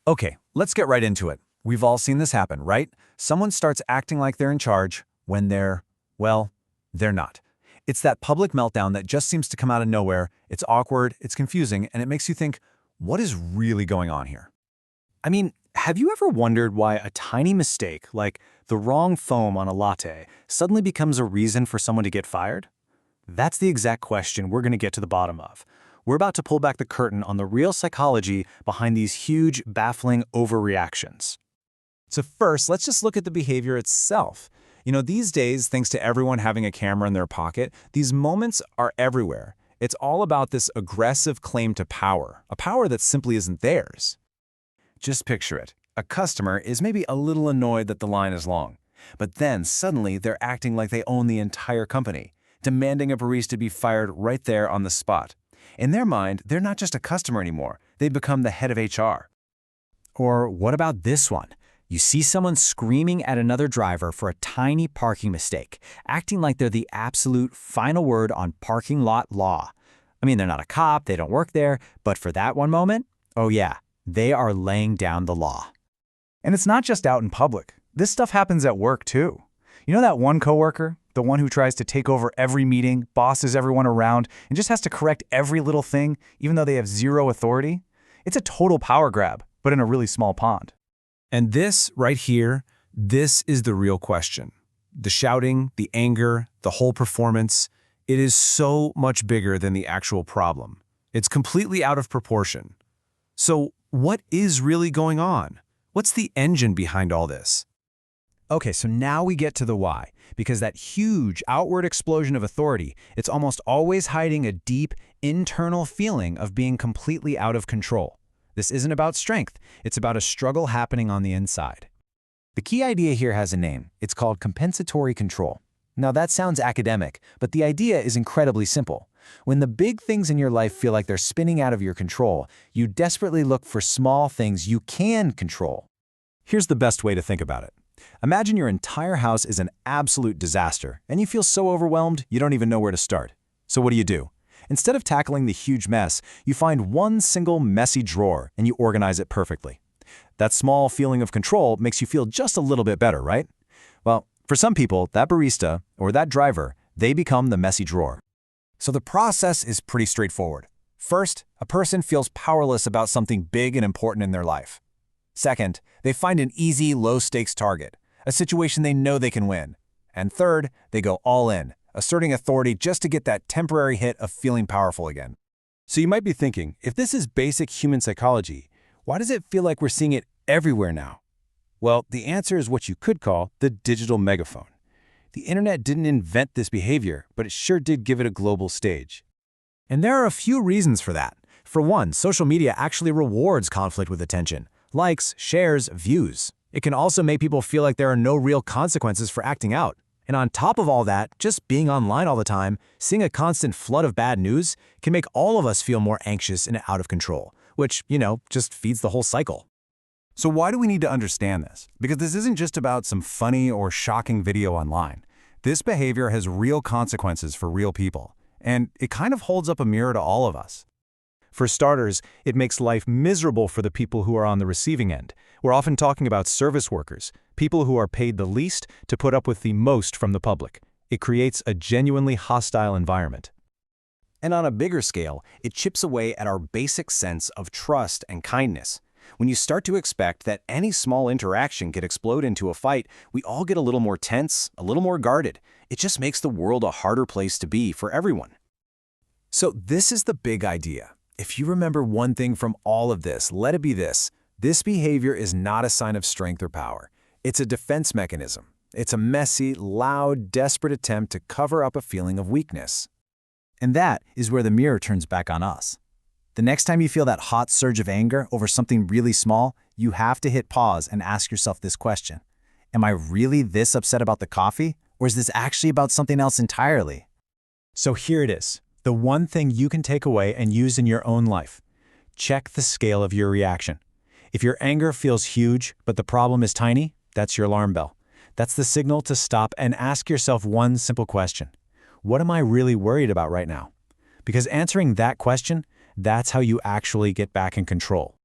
Okay, let's get right into it. We've all seen this happen, right? Someone starts acting like they're in charge when well, they're not. It's that public meltdown that just seems to come out of nowhere. It's awkward, it's confusing, and it makes you think, what is really going on here? I mean, have you ever wondered why a tiny mistake, like the wrong foam on a latte, suddenly becomes a reason for someone to get fired? That's the exact question we're going to get to the bottom of. We're about to pull back the curtain on the real psychology behind these huge, baffling overreactions. So first, let's just look at the behavior itself. These days, thanks to everyone having a camera in their pocket, these moments are everywhere. It's all about this aggressive claim to power, a power that simply isn't theirs. Just picture it. A customer is maybe a little annoyed that the line is long, but then suddenly they're acting like they own the entire company, demanding a barista be fired right there on the spot. In their mind, they're not just a customer anymore. They've become the head of HR. Or what about this one? You see someone screaming at another driver for a tiny parking mistake, acting like they're the absolute final word on parking lot law. I mean, they're not a cop, they don't work there, but for that one moment, oh yeah, they are laying down the law. And it's not just out in public. This stuff happens at work too. You know that one coworker? The one who tries to take over every meeting, bosses everyone around, and just has to correct every little thing, even though they have zero authority? It's a total power grab, but in a really small pond. And this right here, this is the real question. The shouting, the anger, the whole performance, it is so much bigger than the actual problem. It's completely out of proportion. So what is really going on? What's the engine behind all this? Okay, so now we get to the why, because that huge outward explosion of authority, it's almost always hiding a deep, internal feeling of being completely out of control. This isn't about strength, it's about a struggle happening on the inside. The key idea here has a name. It's called compensatory control. Now that sounds academic, but the idea is incredibly simple. When the big things in your life feel like they're spinning out of your control, you desperately look for small things you can control. Here's the best way to think about it. Imagine your entire house is an absolute disaster, and you feel so overwhelmed you don't even know where to start. So what do? Instead of tackling the huge mess, you find one single messy drawer and you organize it perfectly. That small feeling of control makes you feel just a little bit better, right? Well, for some people, that barista or that driver, they become the messy drawer. So the process is pretty straightforward. First, a person feels powerless about something big and important in their life. Second, they find an easy, low-stakes target, a situation they know they can win. And third, they go all in, asserting authority just to get that temporary hit of feeling powerful again. So you might be thinking, if this is basic human psychology, why does it feel like we're seeing it everywhere now? Well, the answer is what you could call the digital megaphone. The internet didn't invent this behavior, but it sure did give it a global stage. And there are a few reasons for that. For one, social media actually rewards conflict with attention. Likes, shares, views. It can also make people feel like there are no real consequences for acting out. And on top of all that, just being online all the time, seeing a constant flood of bad news can make all of us feel more anxious and out of control, which, just feeds the whole cycle. So why do we need to understand this? Because this isn't just about some funny or shocking video online. This behavior has real consequences for real people, and it kind of holds up a mirror to all of us. For starters, it makes life miserable for the people who are on the receiving end. We're often talking about service workers, people who are paid the least to put up with the most from the public. It creates a genuinely hostile environment. And on a bigger scale, it chips away at our basic sense of trust and kindness. When you start to expect that any small interaction could explode into a fight, we all get a little more tense, a little more guarded. It just makes the world a harder place to be for everyone. So this is the big idea. If you remember one thing from all of this, let it be this. This behavior is not a sign of strength or power. It's a defense mechanism. It's a messy, loud, desperate attempt to cover up a feeling of weakness. And that is where the mirror turns back on us. The next time you feel that hot surge of anger over something really small, you have to hit pause and ask yourself this question. Am I really this upset about the coffee, or is this actually about something else entirely? So here it is. The one thing you can take away and use in your own life. Check the scale of your reaction. If your anger feels huge, but the problem is tiny, that's your alarm bell. That's the signal to stop and ask yourself one simple question. What am I really worried about right now? Because answering that question, that's how you actually get back in control.